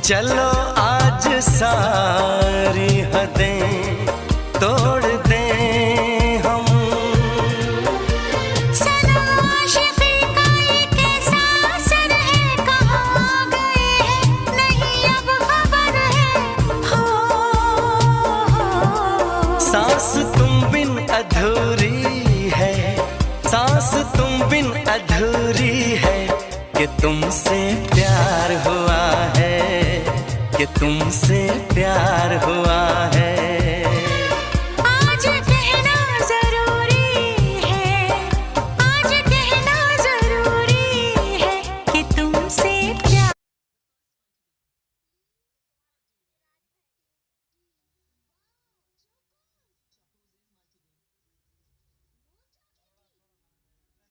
चलो आज सारी हदें तोड़ दें हम। सनम आशिक़ी का ये कैसा असर है, कहाँ गए हैं नहीं अब खबर है। हो सांस तुम बिन अधूरी है, सांस तुम बिन अधूरी है, कि तुमसे प्यार हुआ है, कि तुमसे प्यार हुआ है।